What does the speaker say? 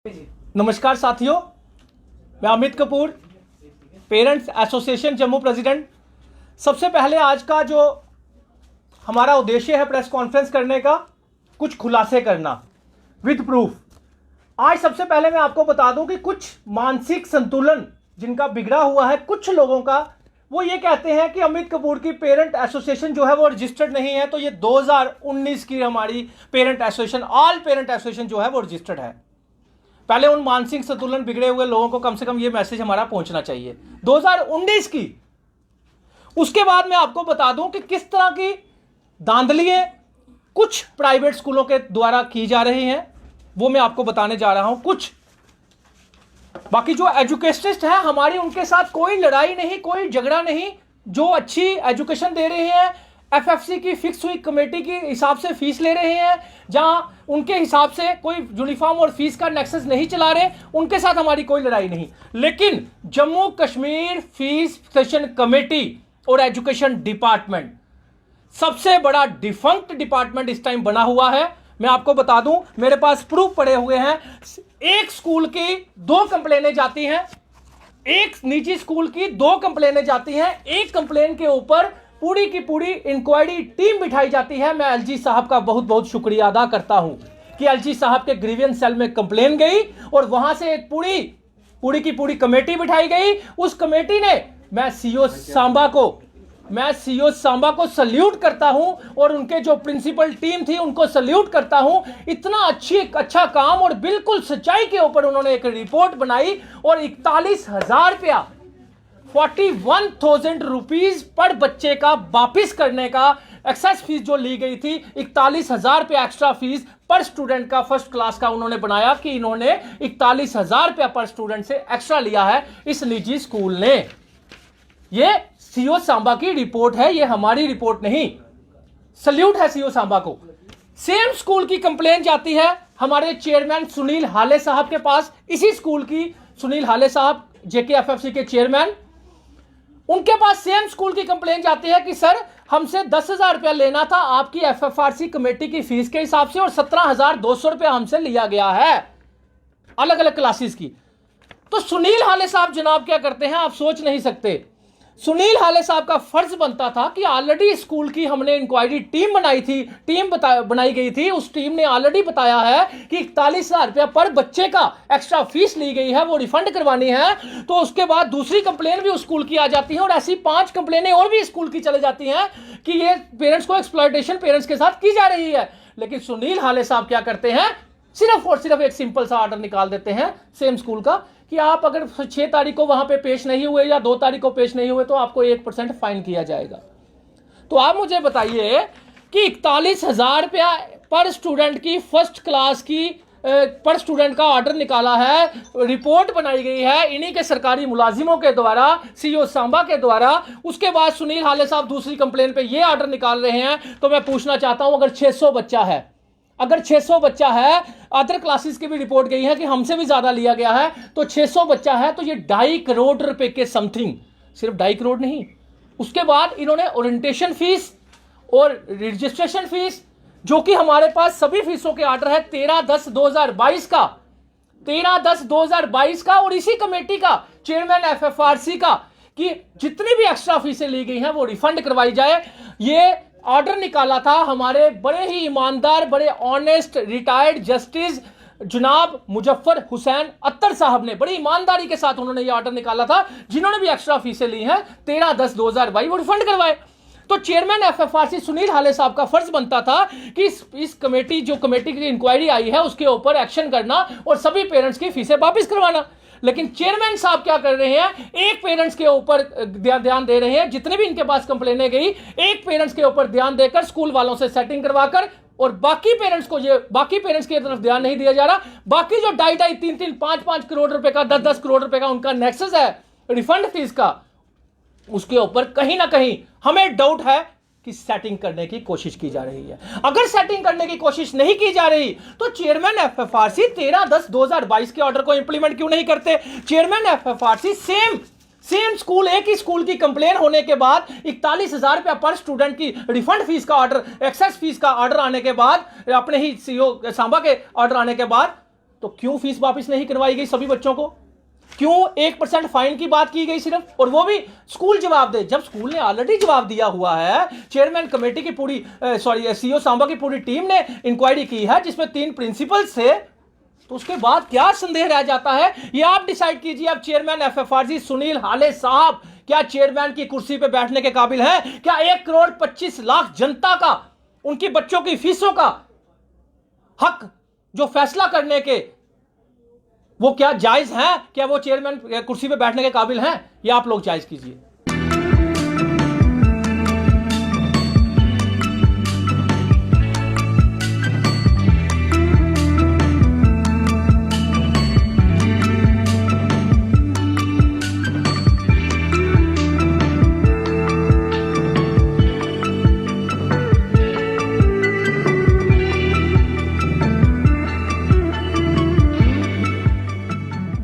नमस्कार साथियों, मैं Amit Kapoor, parents association Jammu president. सबसे पहले आज का जो हमारा उद्देश्य है प्रेस कॉन्फ्रेंस करने का, कुछ खुलासे करना विद प्रूफ। आज सबसे पहले मैं आपको बता दूं कि कुछ मानसिक संतुलन जिनका बिगड़ा हुआ है कुछ लोगों का, वो ये कहते हैं कि अमित कपूर की पेरेंट एसोसिएशन जो है वो रजिस्टर्ड नहीं है। तो ये 2019 की हमारी parent association, all parent association जो है वो रजिस्टर्ड है। पहले उन मानसिक संतुलन बिगड़े हुए लोगों को कम से कम ये मैसेज हमारा पहुंचना चाहिए 2019 की। उसके बाद मैं आपको बता दूं कि किस तरह की धांधलियां कुछ प्राइवेट स्कूलों के द्वारा की जा रही हैं, वो मैं आपको बताने जा रहा हूं कुछ। बाकी जो एजुकेशनिस्ट हैं हमारी, उनके साथ कोई लड़ाई नहीं, कोई झगड़ा नहीं। जो अच्छी एजुकेशन दे रहे हैं, एफएफसी की फिक्स हुई कमेटी के हिसाब से फीस ले रहे हैं, जहां उनके हिसाब से कोई यूनिफॉर्म और फीस का नेक्सस नहीं चला रहे, उनके साथ हमारी कोई लड़ाई नहीं। लेकिन Jammu Kashmir fees session committee और एजुकेशन डिपार्टमेंट सबसे बड़ा डिफंक्ट डिपार्टमेंट इस टाइम बना हुआ है। मैं आपको बता दूं, मेरे पास प्रूफ पड़े हुए हैं। एक स्कूल की 2 कंप्लेनें जाती हैं, एक निजी स्कूल की 2 कंप्लेनें जाती हैं। एक कंप्लेन के ऊपर पूरी की पूरी इंक्वायरी टीम बिठाई जाती है। मैं एलजी साहब का बहुत बहुत शुक्रिया अदा करता हूं कि एलजी साहब के ग्रीवियंस सेल में कंप्लेन गई और वहां से एक पूरी की पूरी कमेटी बिठाई गई। उस कमेटी ने, मैं सीओ सांबा को सल्यूट करता हूं और उनके जो प्रिंसिपल टीम थी उनको सल्यूट करता हूं। इतना अच्छा काम और बिल्कुल सच्चाई के ऊपर उन्होंने एक रिपोर्ट बनाई और 41,000 रुपया, 41,000 रुपीज पर बच्चे का वापिस करने का एक्सेस फीस जो ली गई थी, 41,000 रुपया एक्स्ट्रा फीस पर स्टूडेंट का फर्स्ट क्लास का उन्होंने बनाया कि इन्होंने 41,000 रुपया पर स्टूडेंट से एक्स्ट्रा लिया है इस निजी स्कूल ने। ये सीओ सांबा की रिपोर्ट है, ये हमारी रिपोर्ट नहीं। सल्यूट है सीओ सांबा को। सेम स्कूल की कंप्लेन जाती है हमारे चेयरमैन सुनील हाले साहब के पास। इसी स्कूल की सुनील हाले साहब जेकेएफएफसी के चेयरमैन, उनके पास सेम स्कूल की कंप्लेन जाती है कि सर हमसे 10,000 रुपया लेना था आपकी एफएफआरसी कमेटी की फीस के हिसाब से और 17,200 रुपया हमसे लिया गया है अलग अलग क्लासेस की। तो सुनील हाले साहब जनाब क्या करते हैं, आप सोच नहीं सकते। सुनील हाले साहब का फर्ज बनता था कि ऑलरेडी स्कूल की हमने इंक्वायरी टीम बनाई गई थी। उस टीम ने ऑलरेडी बताया है कि 41,000 रुपया पर बच्चे का एक्स्ट्रा फीस ली गई है, वो रिफंड करवानी है। तो उसके बाद दूसरी कंप्लेन भी उस स्कूल की आ जाती है और ऐसी 5 कंप्लेनें और भी स्कूल की चले जाती हैं कि ये पेरेंट्स को एक्सप्लॉयटेशन पेरेंट्स के साथ की जा रही है। लेकिन सुनील हाले साहब क्या करते हैं, सिर्फ और सिर्फ एक सिंपल सा ऑर्डर निकाल देते हैं सेम स्कूल का कि आप अगर 6 तारीख को वहां पे पेश नहीं हुए या 2 तारीख को पेश नहीं हुए तो आपको 1% फाइन किया जाएगा। तो आप मुझे बताइए कि 41,000 रुपया पर स्टूडेंट की फर्स्ट क्लास की पर स्टूडेंट का ऑर्डर निकाला है, रिपोर्ट बनाई गई है इन्हीं के सरकारी मुलाजिमों के द्वारा, सीओ सांबा के द्वारा। उसके बाद सुनील हाले साहब दूसरी कंप्लेन पे ये ऑर्डर निकाल रहे हैं। तो मैं पूछना चाहता हूं, अगर 600 बच्चा है, अदर क्लासेस की भी रिपोर्ट गई है कि हमसे भी ज्यादा लिया गया है, तो 600 बच्चा है तो ये 2.5 करोड़ रुपए के समथिंग, सिर्फ 2.5 करोड़ नहीं। उसके बाद इन्होंने ओरिएंटेशन फीस और रजिस्ट्रेशन फीस, जो कि हमारे पास सभी फीसों के ऑर्डर है 13/10/2022 का, 13/10/2022 का, और इसी कमेटी का चेयरमैन एफएफआरसी का कि जितनी भी एक्स्ट्रा फीसें ली गई हैं वो रिफंड करवाई जाए। ये ऑर्डर निकाला था हमारे बड़े ही ईमानदार, बड़े ऑनेस्ट रिटायर्ड जस्टिस जनाब मुजफ्फर हुसैन अत्तर साहब ने। बड़ी ईमानदारी के साथ उन्होंने ये ऑर्डर निकाला था, जिन्होंने भी एक्स्ट्रा फीसें ली हैं 13/10/2022 वो रिफंड करवाए। तो चेयरमैन एफएफआरसी सुनील हाले साहब का फर्ज बनता था कि इस कमेटी की इंक्वायरी आई है उसके ऊपर एक्शन करना और सभी पेरेंट्स की फीसें वापस करवाना। लेकिन चेयरमैन साहब क्या कर रहे हैं, एक पेरेंट्स के ऊपर ध्यान दे रहे हैं। जितने भी इनके पास कंप्लेनें गई, एक पेरेंट्स के ऊपर ध्यान देकर स्कूल वालों से सेटिंग करवाकर, और बाकी पेरेंट्स की तरफ ध्यान नहीं दिया जा रहा। बाकी जो 2.5, 3, 5 करोड़ रुपए का, 10 करोड़ रुपए का उनका नेक्सस है रिफंड फीस का, उसके ऊपर कहीं ना कहीं हमें डाउट है कि सेटिंग करने की कोशिश की जा रही है। अगर सेटिंग करने की कोशिश नहीं की जा रही तो चेयरमैन एफएफआरसी 13/10/2022 के ऑर्डर को इंप्लीमेंट क्यों नहीं करते। चेयरमैन एफएफआरसी सेम स्कूल, एक ही स्कूल की कंप्लेन होने के बाद 41,000 रुपया पर स्टूडेंट की रिफंड फीस का ऑर्डर, एक्सेस फीस का ऑर्डर आने के बाद, अपने ही सीओ सांबा के ऑर्डर आने के बाद तो क्यों फीस वापस नहीं करवाई गई सभी बच्चों को? क्यों 1% फाइन की बात की गई सिर्फ, और वो भी स्कूल जवाब दे, जब स्कूल ने ऑलरेडी जवाब दिया हुआ है। चेयरमैन कमेटी की पूरी सीईओ सांबा की पूरी टीम ने इंक्वायरी की है जिसमें 3 प्रिंसिपल्स थे, तो उसके बाद क्या संदेह रह जाता है? ये आप डिसाइड कीजिए। अब चेयरमैन एफएफआरजी सुनील हाले साहब क्या चेयरमैन की कुर्सी पे बैठने के काबिल है? क्या 1,25,00,000 जनता का, उनकी बच्चों की फीसों का हक जो फैसला करने के, वो क्या जायज है? क्या वो चेयरमैन कुर्सी पे बैठने के काबिल हैं? ये आप लोग जायज कीजिए।